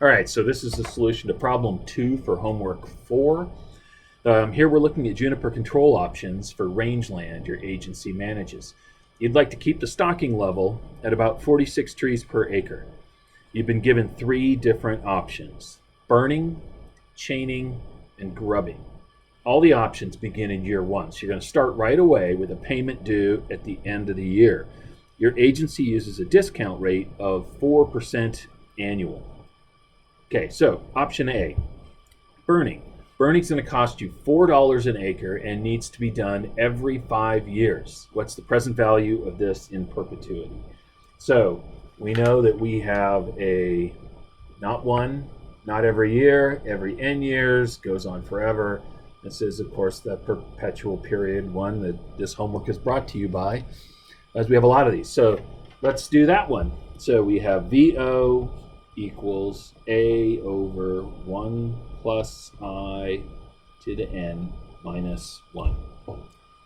All right, so this is the solution to problem 2 for homework 4. Here we're looking at juniper control options for rangeland your agency manages. You'd like to keep the stocking level at about 46 trees per acre. You've been given 3 different options: burning, chaining, and grubbing. All the options begin in year 1, so you're going to start right away with a payment due at the end of the year. Your agency uses a discount rate of 4% annual. Okay, so option A, burning. Burning's going to cost you $4 an acre and needs to be done every 5 years. What's the present value of this in perpetuity? So we know that we have a not one, not every year, every n years, goes on forever. This is, of course, the perpetual period one that this homework is brought to you by, as we have a lot of these. So let's do that one. So we have VO equals A over 1 plus I to the n minus 1.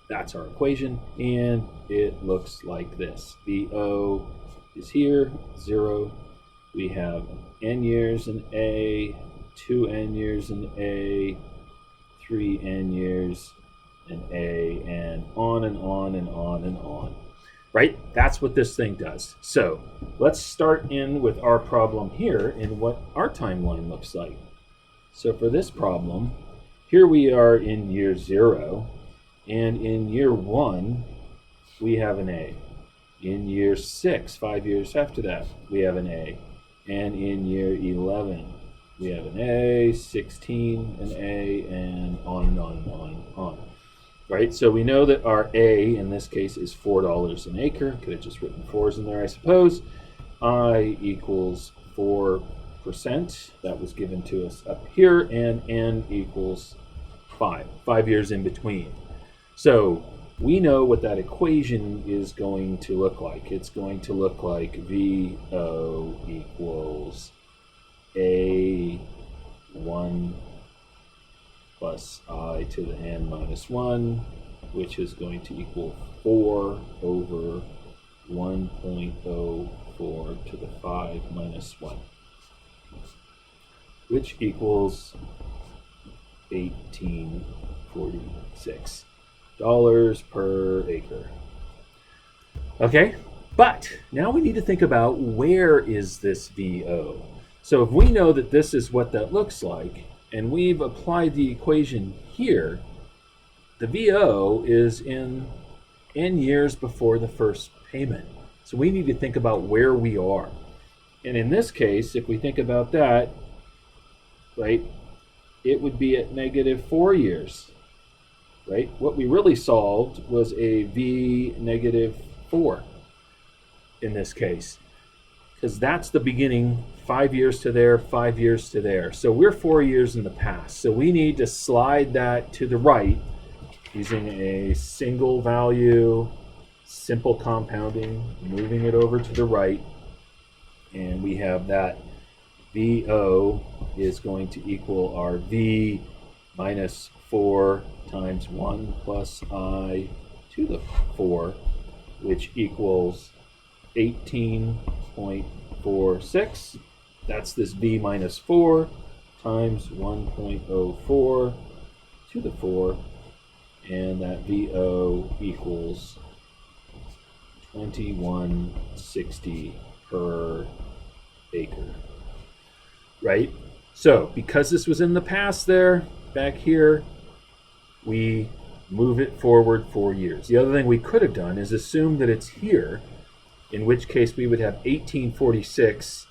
That's our equation, and it looks like this. VO is here, 0. We have n years in A, 2n years in A, 3n years in A, and on and on and on and on. Right? That's what this thing does. So let's start in with our problem here and what our timeline looks like. So for this problem, here we are in year 0, and in year 1, we have an A. In year 6, 5 years after that, we have an A. And in year 11, we have an A, 16, an A, and on and on and on and on. Right, so we know that our A in this case is $4 an acre. Could have just written 4s in there, I suppose. I equals 4%. That was given to us up here, and N equals 5. 5 years in between. So we know what that equation is going to look like. It's going to look like VO equals A1 plus I to the n minus 1, which is going to equal 4 over 1.04 to the 5 minus 1, which equals $18.46 per acre. Okay, but now we need to think about where is this VO. So if we know that this is what that looks like, and we've applied the equation here, the VO is in n years before the first payment. So we need to think about where we are. And in this case, if we think about that, right, it would be at -4 years, right? What we really solved was a V -4 in this case, because that's the beginning, 5 years to there, 5 years to there. So we're 4 years in the past. So we need to slide that to the right using a single value, simple compounding, moving it over to the right. And we have that VO is going to equal our V minus 4 times 1 plus I to the 4, which equals 18.46. That's this V minus 4 times 1.04 to the 4, and that VO equals 2160 per acre. Right? So because this was in the past there, back here, we move it forward 4 years. The other thing we could have done is assume that it's here, in which case we would have 1846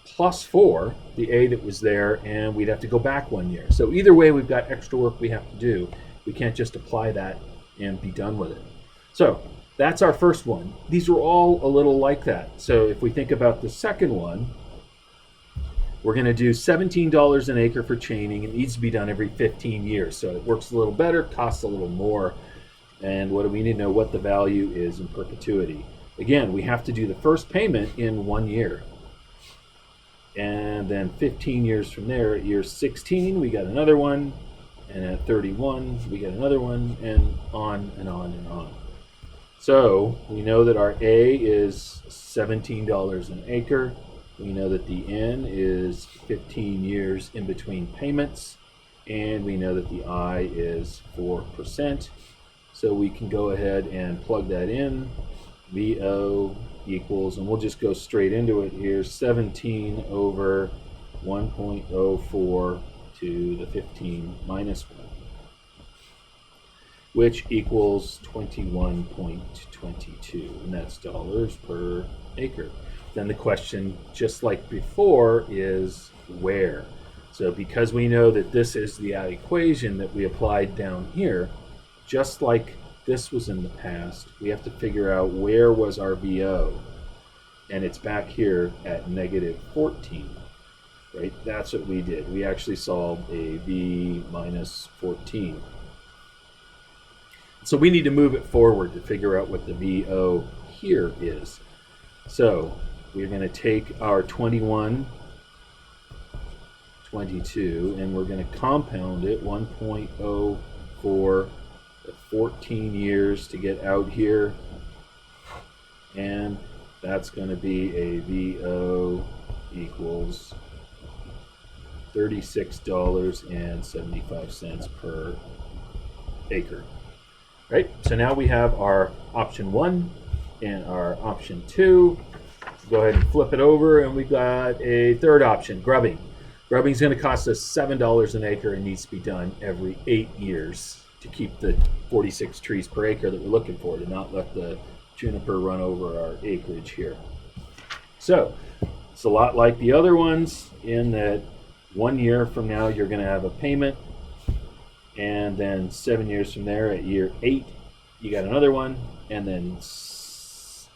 plus 4, the A that was there, and we'd have to go back 1 year. So either way, we've got extra work we have to do. We can't just apply that and be done with it. So that's our first one. These are all a little like that. So if we think about the second one, we're going to do $17 an acre for chaining. It needs to be done every 15 years. So it works a little better, costs a little more. And what do we need to know? What the value is in perpetuity. Again, we have to do the first payment in 1 year. And then 15 years from there, at year 16, we got another one. And at 31, we get another one, and on and on and on. So we know that our A is $17 an acre. We know that the N is 15 years in between payments, and we know that the I is 4%. So we can go ahead and plug that in. VO equals, and we'll just go straight into it here, 17 over 1.04 to the 15 minus 1, which equals 21.22, and that's dollars per acre. Then the question, just like before, is where? So because we know that this is the equation that we applied down here, just like this was in the past, we have to figure out where was our VO, and it's back here at negative 14, right? That's what we did. We actually solved a V minus 14. So we need to move it forward to figure out what the VO here is. So we're going to take our 21, 22, and we're going to compound it 1.0 for 14 years to get out here, and that's going to be a VO equals $36.75 per acre. Right, so now we have our option 1 and our option 2. Go ahead and flip it over, and we've got a third option, grubbing. Grubbing is going to cost us $7 an acre and needs to be done every 8 years to keep the 46 trees per acre that we're looking for, to not let the juniper run over our acreage here. So it's a lot like the other ones in that 1 year from now you're going to have a payment, and then 7 years from there at year 8 you got another one, and then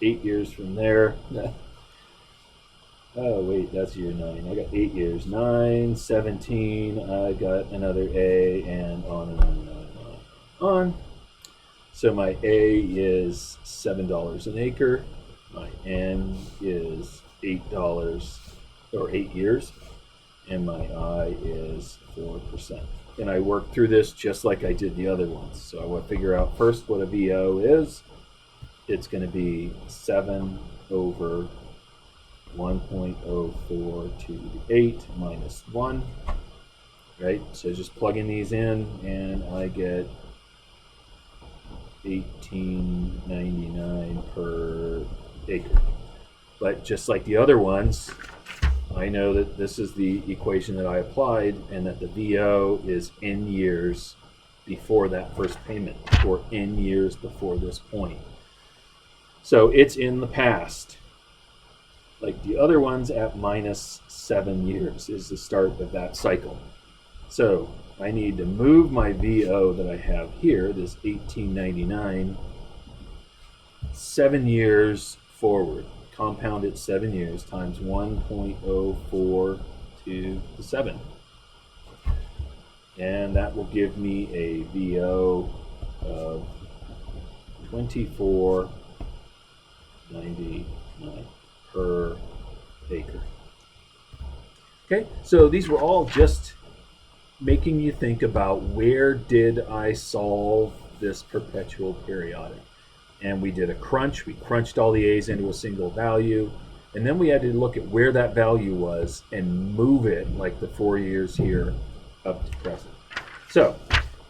8 years from there, oh wait, that's year 9. I got 8 years, 9, 17, I got another A, and on and on and on and on. So my A is $7 an acre, my N is $8 or 8 years, and my I is 4%. And I work through this just like I did the other ones. So I will figure out first what a VO is. It's going to be 7 over 1.04 to the 8 minus 1, right? So just plugging these in, and I get $18.99 per acre. But just like the other ones, I know that this is the equation that I applied, and that the VO is N years before that first payment, or N years before this point. So it's in the past. Like the other ones, at minus 7 years is the start of that cycle. So I need to move my VO that I have here, this $18.99, 7 years forward. Compound it 7 years times 1.04 to the 7. And that will give me a VO of $24.99 per acre. Okay, so these were all just making you think about, where did I solve this perpetual periodic? And we did a crunch. We crunched all the A's into a single value, and then we had to look at where that value was and move it, like the 4 years here, up to present. So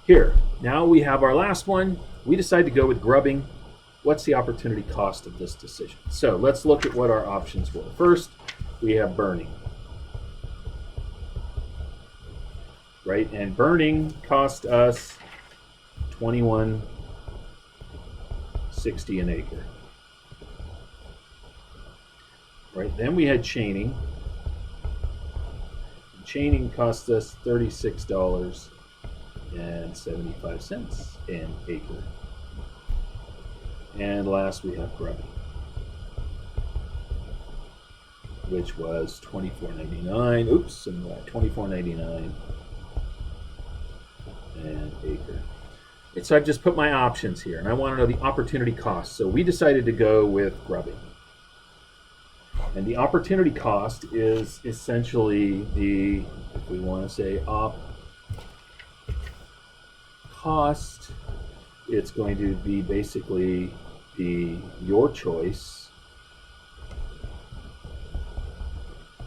here, now we have our last one. We decided to go with grubbing. What's the opportunity cost of this decision? So let's look at what our options were. First, we have burning. Right, and burning cost us $21.60 an acre. Right, then we had chaining. Chaining cost us $36.75 an acre. And last we have grubbing, which was $24.99. Oops, and $24.99 an acre. So I've just put my options here, and I want to know the opportunity cost. So we decided to go with grubbing. And the opportunity cost is essentially the, if we want to say op cost, it's going to be basically your choice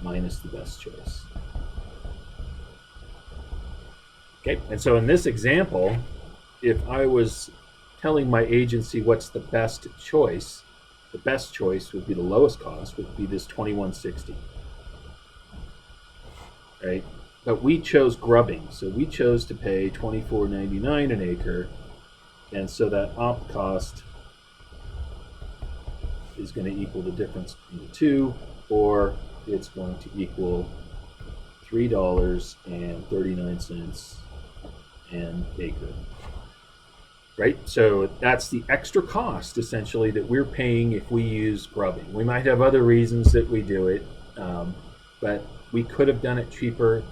minus the best choice. Okay, and so in this example, if I was telling my agency what's the best choice would be the lowest cost, would be this 2160. Right? But we chose grubbing, so we chose to pay $24.99 an acre, and so that op cost is going to equal the difference between the two, or it's going to equal $3.39 an acre. Right? So that's the extra cost, essentially, that we're paying if we use grubbing. We might have other reasons that we do it, but we could have done it cheaper.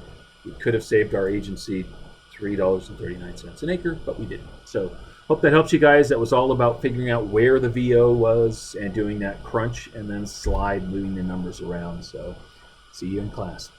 We could have saved our agency $3.39 an acre, but we didn't. So hope that helps you guys. That was all about figuring out where the VO was and doing that crunch and then slide, moving the numbers around. So see you in class.